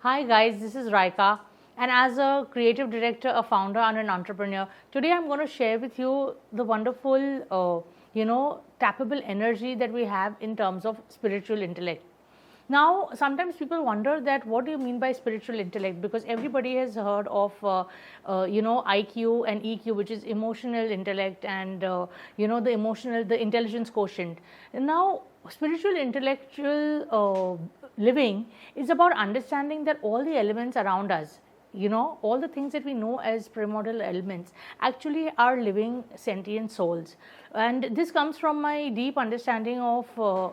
Hi guys, this is Raika, and as a creative director, a founder, and an entrepreneur, today I'm going to share with you the wonderful, tappable energy that we have in terms of spiritual intellect. Now, sometimes people wonder that what do you mean by spiritual intellect? Because everybody has heard of, IQ and EQ, which is emotional intellect, and the intelligence quotient. And now, spiritual intellectual living is about understanding that all the elements around us, all the things that we know as primordial elements actually are living sentient souls. And this comes from my deep understanding of,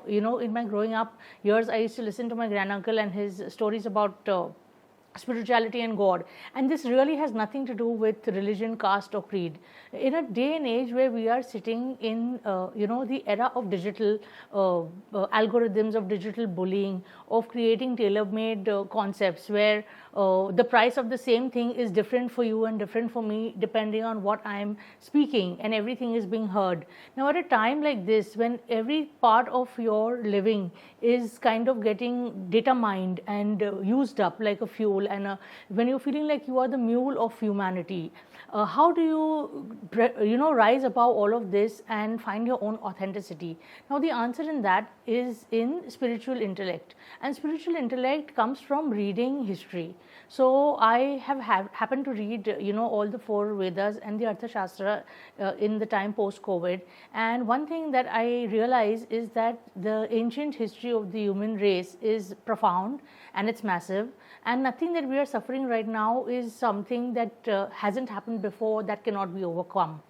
in my growing up years, I used to listen to my granduncle and his stories about spirituality and God. And this really has nothing to do with religion, caste, or creed. In a day and age where we are sitting in, the era of digital algorithms, of digital bullying, of creating tailor-made concepts where the price of the same thing is different for you and different for me depending on what I am speaking, and everything is being heard. Now, at a time like this, when every part of your living is kind of getting data mined and used up like a fuel, and when you're feeling like you are the mule of humanity, how do you rise above all of this and find your own authenticity? Now, the answer in that is in spiritual intellect, and spiritual intellect comes from reading history. So I have happened to read all the four Vedas and the Arthashastra in the time post COVID, and one thing that I realize is that the ancient history of the human race is profound and it's massive, and nothing that we are suffering right now is something that hasn't happened before, that cannot be overcome.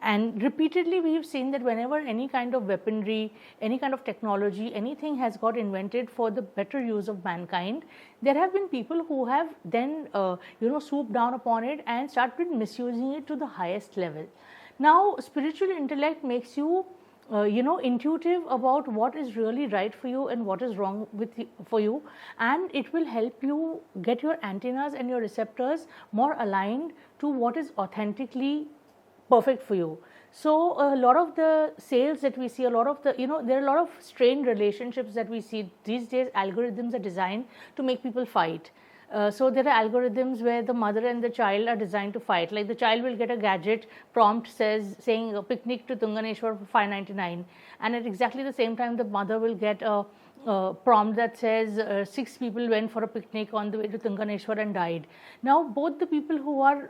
And repeatedly we have seen that whenever any kind of weaponry, any kind of technology, anything has got invented for the better use of mankind, there have been people who have then swooped down upon it and started misusing it to the highest level. Now, spiritual intellect makes you intuitive about what is really right for you and what is wrong for you, and it will help you get your antennas and your receptors more aligned to what is authentically perfect for you. So a lot of the sales that we see, a lot of the, there are a lot of strained relationships that we see these days. Algorithms are designed to make people fight. So there are algorithms where the mother and the child are designed to fight. Like the child will get a gadget prompt saying a picnic to Tunganeshwar for $5.99, and at exactly the same time the mother will get a prompt that says 6 people went for a picnic on the way to Tunganeshwar and died. Now both the people who are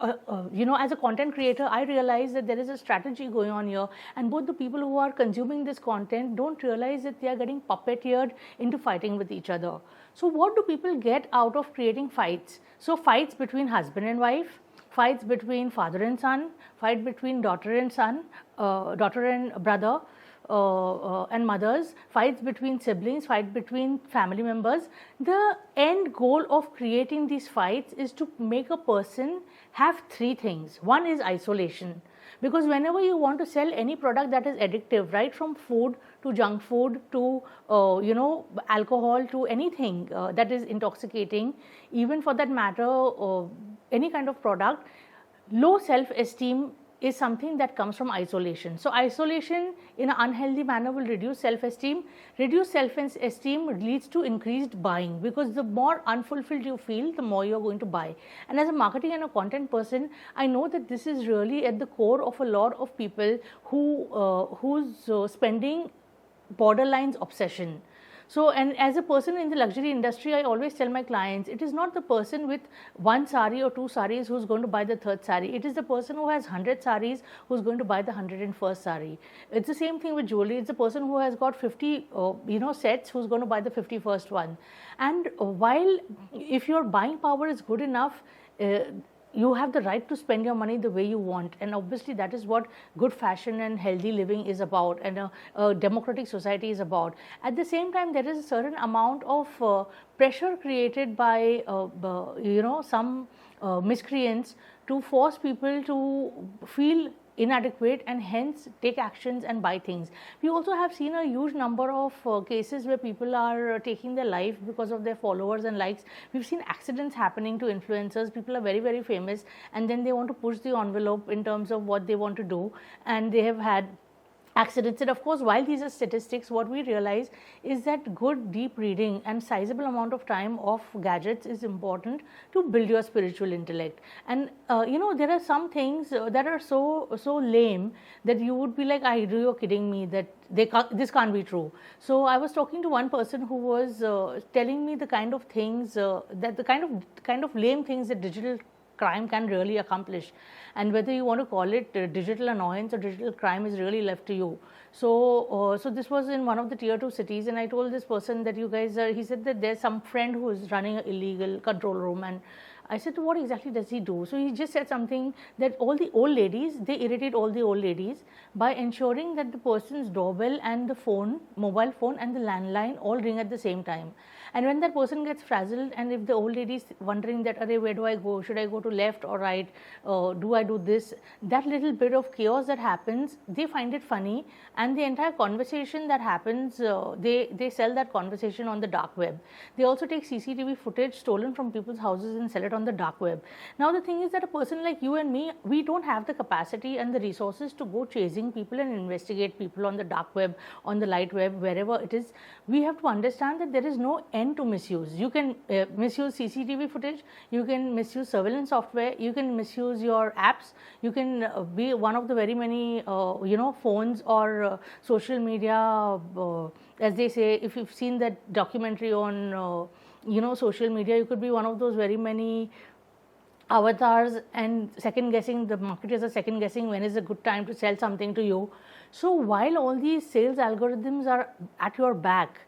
as a content creator, I realize that there is a strategy going on here, and both the people who are consuming this content don't realize that they are getting puppeteered into fighting with each other. So what do people get out of creating fights? So fights between husband and wife, fights between father and son, fight between daughter and son, daughter and brother, and mothers, fights between siblings, fight between family members. The end goal of creating these fights is to make a person have 3 things. One is isolation, because whenever you want to sell any product that is addictive, right from food to junk food to alcohol to anything that is intoxicating, even for that matter any kind of product, low self-esteem is something that comes from isolation. So isolation in an unhealthy manner will reduce self-esteem. Reduced self-esteem leads to increased buying, because the more unfulfilled you feel, the more you're going to buy. And as a marketing and a content person, I know that this is really at the core of a lot of people who's spending borderlines obsession. So, and as a person in the luxury industry, I always tell my clients, it is not the person with 1 sari or 2 saris who's going to buy the 3rd sari. It is the person who has 100 saris who's going to buy the 101st sari. It's the same thing with jewelry. It's the person who has got 50 sets who's going to buy the 51st one. And while if your buying power is good enough, you have the right to spend your money the way you want, and obviously that is what good fashion and healthy living is about, and a democratic society is about. At the same time, there is a certain amount of pressure created by some miscreants to force people to feel inadequate and hence take actions and buy things. We also have seen a huge number of cases where people are taking their life because of their followers and likes. We've seen accidents happening to influencers. People are very, very famous, and then they want to push the envelope in terms of what they want to do, and they have had accidents. And of course, while these are statistics, what we realize is that good deep reading and sizable amount of time of gadgets is important to build your spiritual intellect. And there are some things that are so lame that you would be like, you're kidding me, that this can't be true. So I was talking to one person who was telling me the kind of things that the kind of lame things that digital crime can really accomplish, and whether you want to call it digital annoyance or digital crime is really left to you. So this was in one of the tier 2 cities, and I told this person that you guys are, he said that there's some friend who is running an illegal control room, and I said, what exactly does he do? So he just said something that all the old ladies, they irritate all the old ladies by ensuring that the person's doorbell and the phone, mobile phone and the landline all ring at the same time. And when that person gets frazzled, and if the old lady is wondering that, where do I go? Should I go to left or right? Do I do this? That little bit of chaos that happens, they find it funny, and the entire conversation that happens, they sell that conversation on the dark web. They also take CCTV footage stolen from people's houses and sell it on the dark web. Now the thing is that a person like you and me, we don't have the capacity and the resources to go chasing people and investigate people on the dark web, on the light web, wherever it is. We have to understand that there is no end to misuse. You can misuse CCTV footage, you can misuse surveillance software, you can misuse your apps, you can be one of the very many phones or social media, as they say. If you've seen that documentary on social media, you could be one of those very many avatars, and second guessing, the marketers are second guessing when is a good time to sell something to you. So while all these sales algorithms are at your back,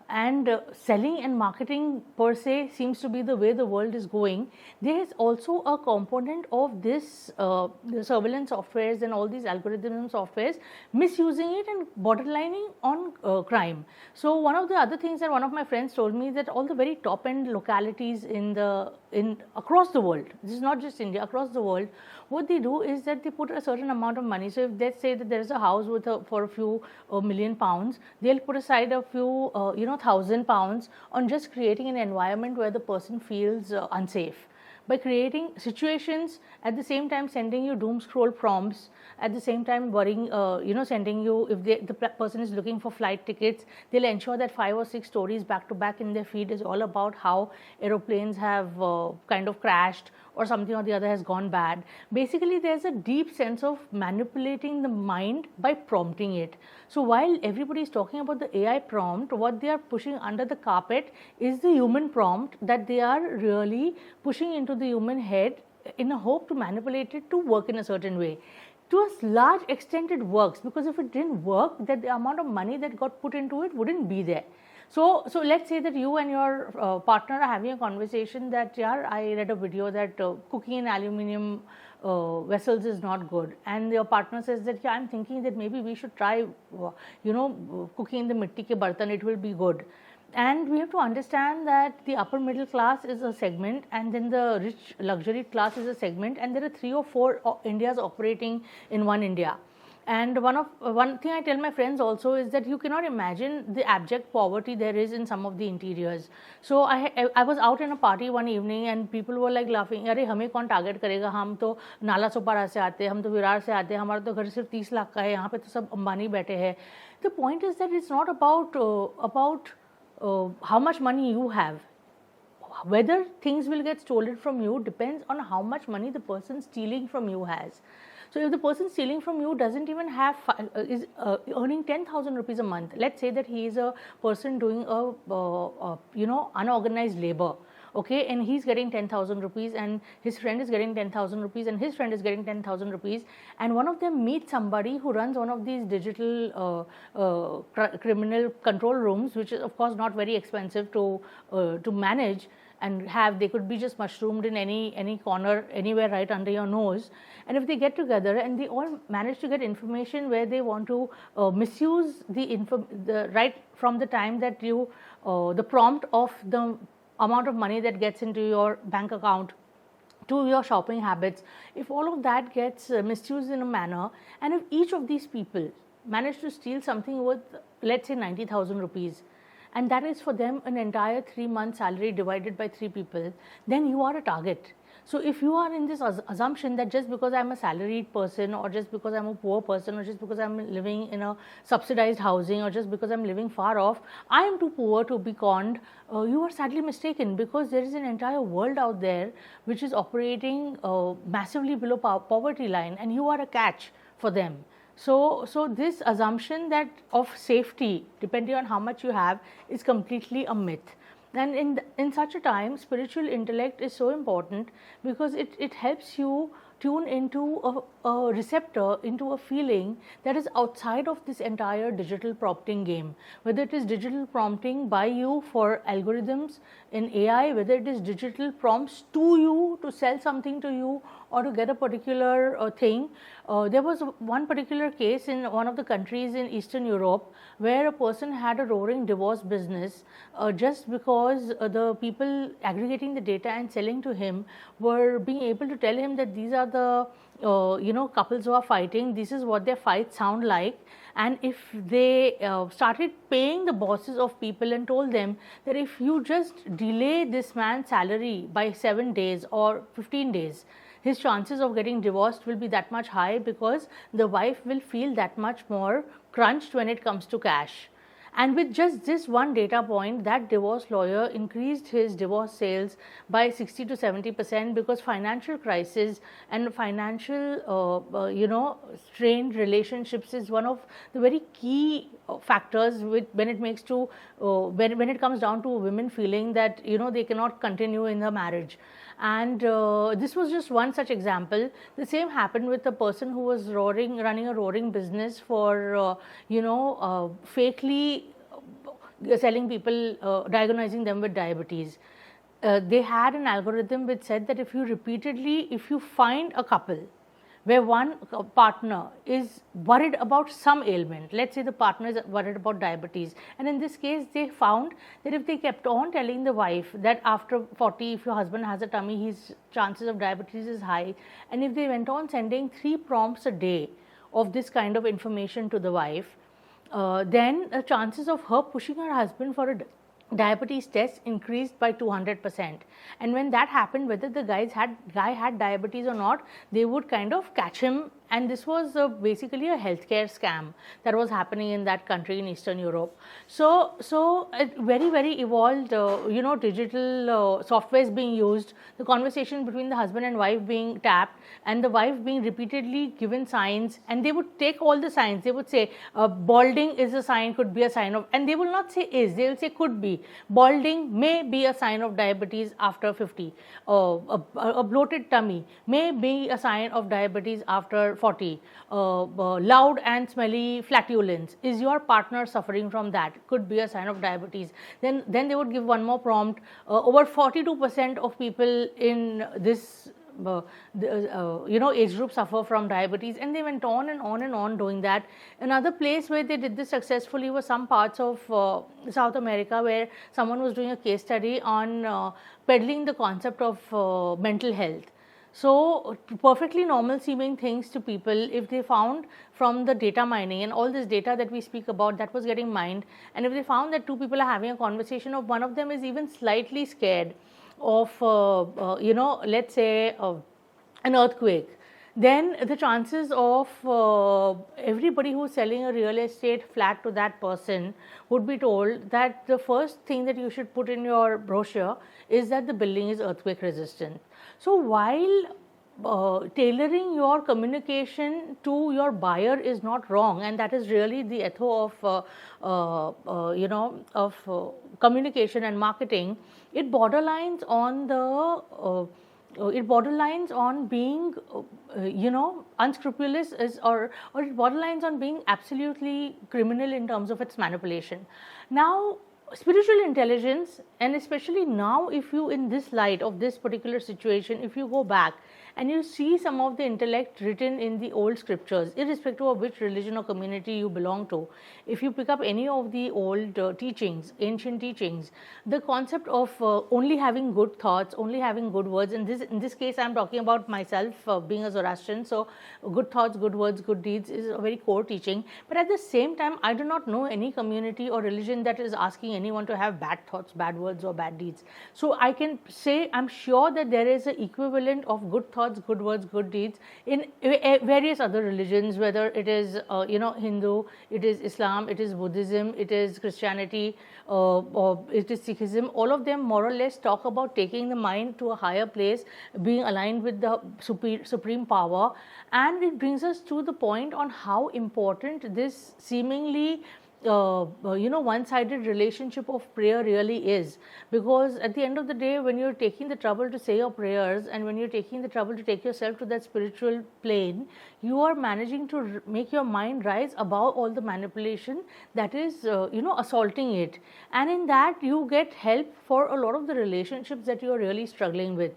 and selling and marketing per se seems to be the way the world is going, there is also a component of this the surveillance softwares and all these algorithm softwares misusing it and borderlining on crime. So one of the other things that one of my friends told me is that all the very top end localities in across the world, this is not just India, across the world, what they do is that they put a certain amount of money. So if let's say that there is a house with for a few million pounds, they'll put aside a few £1,000 on just creating an environment where the person feels unsafe, by creating situations, at the same time sending you doom scroll prompts, at the same time worrying, sending you, if the person is looking for flight tickets, they'll ensure that 5 or 6 stories back to back in their feed is all about how aeroplanes have kind of crashed or something or the other has gone bad. Basically, there's a deep sense of manipulating the mind by prompting it. So while everybody is talking about the AI prompt, what they are pushing under the carpet is the human prompt that they are really pushing into the human head in a hope to manipulate it to work in a certain way. To a large extent it works, because if it didn't work, that the amount of money that got put into it wouldn't be there. So let's say that you and your partner are having a conversation that, I read a video that cooking in aluminium vessels is not good, and your partner says that, I'm thinking that maybe we should try cooking in the mitti ke bartan, it will be good. And we have to understand that the upper middle class is a segment, and then the rich luxury class is a segment, and there are 3 or 4 Indias operating in one India. And one thing I tell my friends also is that you cannot imagine the abject poverty there is in some of the interiors. So I was out in a party one evening and people were like laughing, अरे हमें कौन target करेगा, हम तो नाला सोपारा से आते हैं, हम तो विरार से आते हैं, हमारा तो घर सिर्फ 30 लाख का है, यहाँ पे तो सब अंबानी बैठे हैं. The point is that it's not about how much money you have. Whether things will get stolen from you depends on how much money the person stealing from you has. So if the person stealing from you doesn't even have is earning 10,000 rupees a month, let's say that he is a person doing unorganized labor, okay, and he's getting 10,000 rupees, and his friend is getting 10,000 rupees, and his friend is getting 10,000 rupees, and one of them meets somebody who runs one of these digital criminal control rooms, which is of course not very expensive to manage and have. They could be just mushroomed in any corner anywhere right under your nose. And if they get together and they all manage to get information where they want to misuse the right from the time that you the prompt of the amount of money that gets into your bank account to your shopping habits, if all of that gets misused in a manner, and if each of these people manage to steal something worth, let's say, 90,000 rupees, and that is for them an entire 3 month salary divided by 3 people, then you are a target. So if you are in this assumption that just because I'm a salaried person, or just because I'm a poor person, or just because I'm living in a subsidized housing, or just because I'm living far off, I am too poor to be conned, you are sadly mistaken, because there is an entire world out there which is operating massively below poverty line, and you are a catch for them. So this assumption that of safety, depending on how much you have, is completely a myth. And in such a time, spiritual intellect is so important, because it helps you tune into a receptor, into a feeling that is outside of this entire digital prompting game. Whether it is digital prompting by you for algorithms in AI, whether it is digital prompts to you to sell something to you, or to get a particular thing. There was one particular case in one of the countries in Eastern Europe where a person had a roaring divorce business, just because the people aggregating the data and selling to him were being able to tell him that these are the couples who are fighting, this is what their fights sound like. And if they started paying the bosses of people and told them that if you just delay this man's salary by 7 days or 15 days, his chances of getting divorced will be that much high, because the wife will feel that much more crunched when it comes to cash. And with just this one data point, that divorce lawyer increased his divorce sales by 60 to 70%, because financial crisis and financial strained relationships is one of the very key factors when it makes to when it comes down to women feeling that they cannot continue in the marriage. And this was just one such example. The same happened with a person who was running a roaring business for fakely selling people, diagnosing them with diabetes. They had an algorithm which said that if you find a couple where one partner is worried about some ailment, let's say the partner is worried about diabetes, and in this case they found that if they kept on telling the wife that after 40, if your husband has a tummy, his chances of diabetes is high, and if they went on sending 3 prompts a day of this kind of information to the wife, then the chances of her pushing her husband for a diabetes test increased by 200%. And when that happened, whether the guy had diabetes or not, they would kind of catch him. And this was basically a healthcare scam that was happening in that country in Eastern Europe. So very, very evolved, digital software is being used. The conversation between the husband and wife being tapped, and the wife being repeatedly given signs, and they would take all the signs. They would say balding is a sign, could be a sign of, and they will not say is, they will say could be. Balding may be a sign of diabetes after 50. A bloated tummy may be a sign of diabetes after 40. Loud and smelly flatulence, is your partner suffering from that? Could be a sign of diabetes. Then they would give one more prompt. Over 42% of people in this age group suffer from diabetes, and they went on and on and on doing that. Another place where they did this successfully was some parts of South America, where someone was doing a case study on peddling the concept of mental health. So perfectly normal seeming things to people, if they found from the data mining and all this data that we speak about that was getting mined, and if they found that 2 people are having a conversation, of one of them is even slightly scared of let's say an earthquake, then the chances of everybody who's selling a real estate flat to that person would be told that the first thing that you should put in your brochure is that the building is earthquake resistant. So while tailoring your communication to your buyer is not wrong, and that is really the ethos of communication and marketing, it borderlines on being unscrupulous, or it borderlines on being absolutely criminal in terms of its manipulation. Now, spiritual intelligence, and especially now, if you, in this light of this particular situation, if you go back and you see some of the intellect written in the old scriptures, irrespective of which religion or community you belong to, if you pick up any of the old teachings, ancient teachings, the concept of only having good thoughts, only having good words, in this case I am talking about myself being a Zoroastrian, so good thoughts, good words, good deeds is a very core teaching. But at the same time, I do not know any community or religion that is asking anyone to have bad thoughts, bad words, or bad deeds. So I can say, I'm sure that there is an equivalent of good thoughts, good words, good deeds in various other religions, whether it is Hindu, it is Islam, it is Buddhism, it is Christianity, or it is Sikhism. All of them more or less talk about taking the mind to a higher place, being aligned with the supreme power. And it brings us to the point on how important this seemingly one-sided relationship of prayer really is. Because at the end of the day, when you're taking the trouble to say your prayers, and when you're taking the trouble to take yourself to that spiritual plane, you are managing to make your mind rise above all the manipulation that is assaulting it. And in that, you get help for a lot of the relationships that you are really struggling with.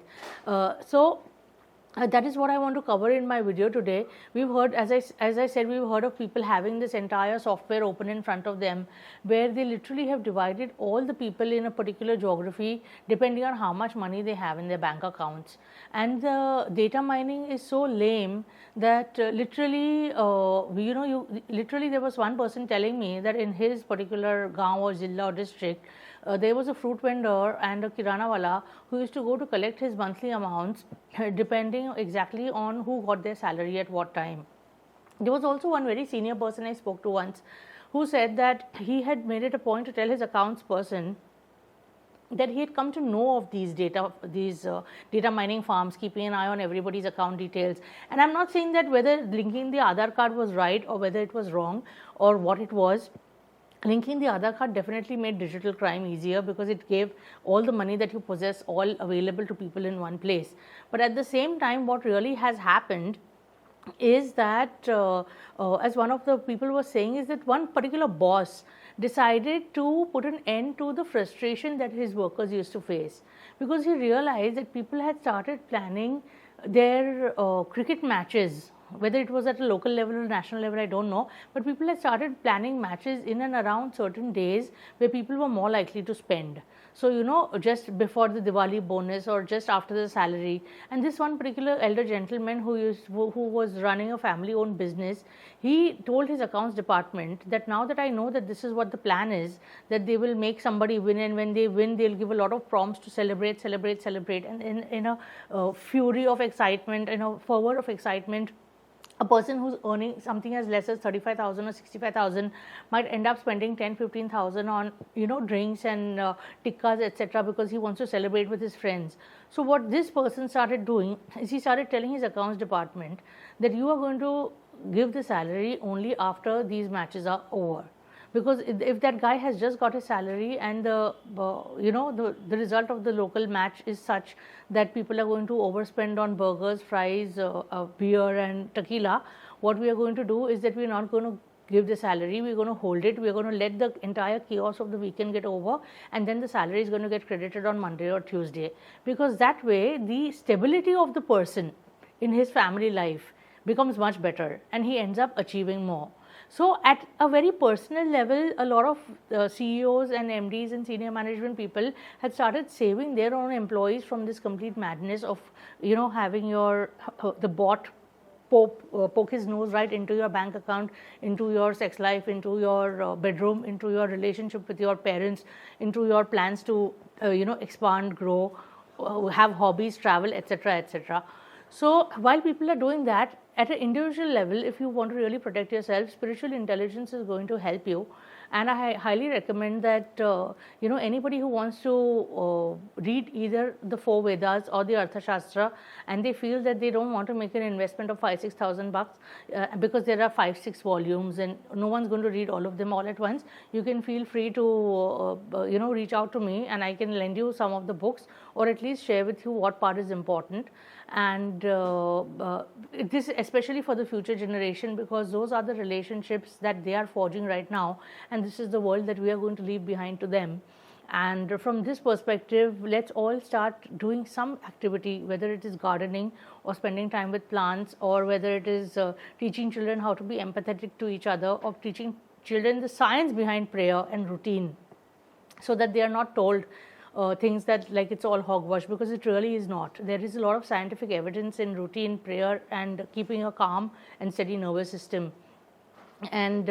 That is what I want to cover in my video today. We've heard, as I said, we've heard of people having this entire software open in front of them, where they literally have divided all the people in a particular geography depending on how much money they have in their bank accounts. And the data mining is so lame that literally there was one person telling me that in his particular gaon or zilla or district, there was a fruit vendor and a kirana wala who used to go to collect his monthly amounts depending exactly on who got their salary at what time. There was also one very senior person I spoke to once who said that he had made it a point to tell his accounts person that he had come to know of these data mining farms, keeping an eye on everybody's account details. And I'm not saying that whether linking the Aadhaar card was right or whether it was wrong or what it was. Linking the Aadhaar card definitely made digital crime easier because it gave all the money that you possess all available to people in one place. But at the same time, what really has happened is that, as one of the people was saying, is that one particular boss decided to put an end to the frustration that his workers used to face, because he realized that people had started planning their cricket matches, whether it was at a local level or national level, I don't know, but people had started planning matches in and around certain days where people were more likely to spend. So, just before the Diwali bonus or just after the salary. And this one particular elder gentleman who was running a family-owned business, he told his accounts department that now that I know that this is what the plan is, that they will make somebody win, and when they win, they'll give a lot of prompts to celebrate. And in a fury of excitement, in a fervor of excitement, a person who's earning something as less as 35,000 or 65,000 might end up spending 10-15,000 on drinks and tikkas, etc., because he wants to celebrate with his friends. So what this person started doing is he started telling his accounts department that you are going to give the salary only after these matches are over. Because if that guy has just got his salary and the result of the local match is such that people are going to overspend on burgers, fries, beer and tequila, what we are going to do is that we are not going to give the salary, we are going to hold it, we are going to let the entire chaos of the weekend get over, and then the salary is going to get credited on Monday or Tuesday. Because that way the stability of the person in his family life becomes much better and he ends up achieving more. So at a very personal level, a lot of CEOs and MDs and senior management people had started saving their own employees from this complete madness of having the bot poke his nose right into your bank account, into your sex life, into your bedroom, into your relationship with your parents, into your plans to expand, grow, have hobbies, travel, etc., etc. So while people are doing that, at an individual level, if you want to really protect yourself, spiritual intelligence is going to help you. And I highly recommend that anybody who wants to read either the 4 Vedas or the Arthashastra, and they feel that they don't want to make an investment of 5,000-6,000 bucks because there are 5-6 volumes and no one's going to read all of them all at once, you can feel free to reach out to me and I can lend you some of the books, or at least share with you what part is important. And this especially for the future generation, because those are the relationships that they are forging right now, and this is the world that we are going to leave behind to them. And from this perspective, let's all start doing some activity, whether it is gardening or spending time with plants, or whether it is teaching children how to be empathetic to each other, or teaching children the science behind prayer and routine, so that they are not told things that like it's all hogwash, because it really is not. There is a lot of scientific evidence in routine prayer and keeping a calm and steady nervous system. and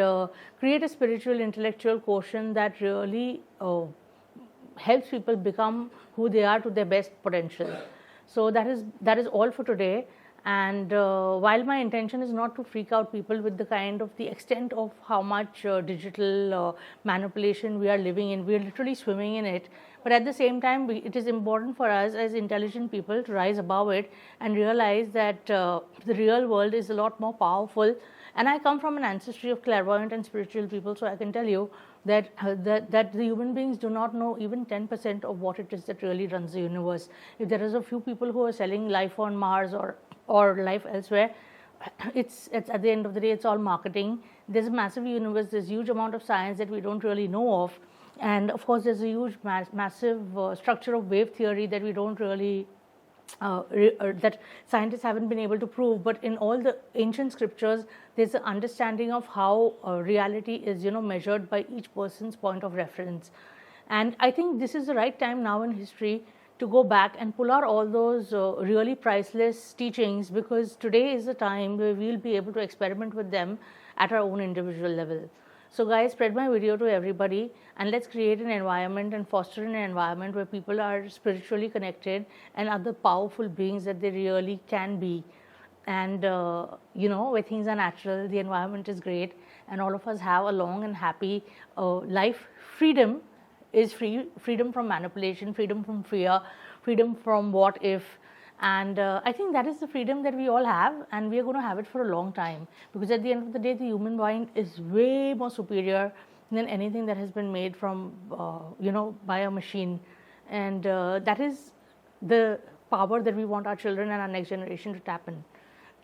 create a spiritual intellectual quotient that really helps people become who they are to their best potential. So that is all for today. And while my intention is not to freak out people with the kind of the extent of how much digital manipulation we are living in, we are literally swimming in it. But at the same time, it is important for us as intelligent people to rise above it and realize that the real world is a lot more powerful. And I come from an ancestry of clairvoyant and spiritual people, so I can tell you that that the human beings do not know even 10% of what it is that really runs the universe. If there is a few people who are selling life on Mars or life elsewhere, it's at the end of the day, it's all marketing. There's a massive universe, there's huge amount of science that we don't really know of, and of course there's a huge massive structure of wave theory that we don't really that scientists haven't been able to prove. But in all the ancient scriptures, there's an understanding of how reality is, measured by each person's point of reference. And I think this is the right time now in history to go back and pull out all those really priceless teachings, because today is the time where we'll be able to experiment with them at our own individual level. So guys, spread my video to everybody, and let's create an environment and foster an environment where people are spiritually connected and are the powerful beings that they really can be. And where things are natural, the environment is great, and all of us have a long and happy life. Freedom is freedom from manipulation, freedom from fear, freedom from what if. And I think that is the freedom that we all have, and we are going to have it for a long time, because at the end of the day, the human mind is way more superior than anything that has been made from by a machine. And that is the power that we want our children and our next generation to tap in.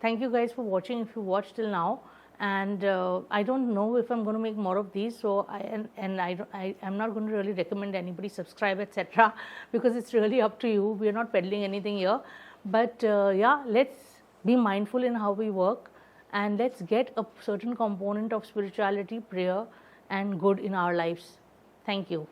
Thank you guys for watching, if you watched till now. And I don't know if I'm going to make more of these, so I'm not going to really recommend anybody subscribe, etc., because it's really up to you. We are not peddling anything here, but let's be mindful in how we work, and let's get a certain component of spirituality, prayer and good in our lives. Thank you.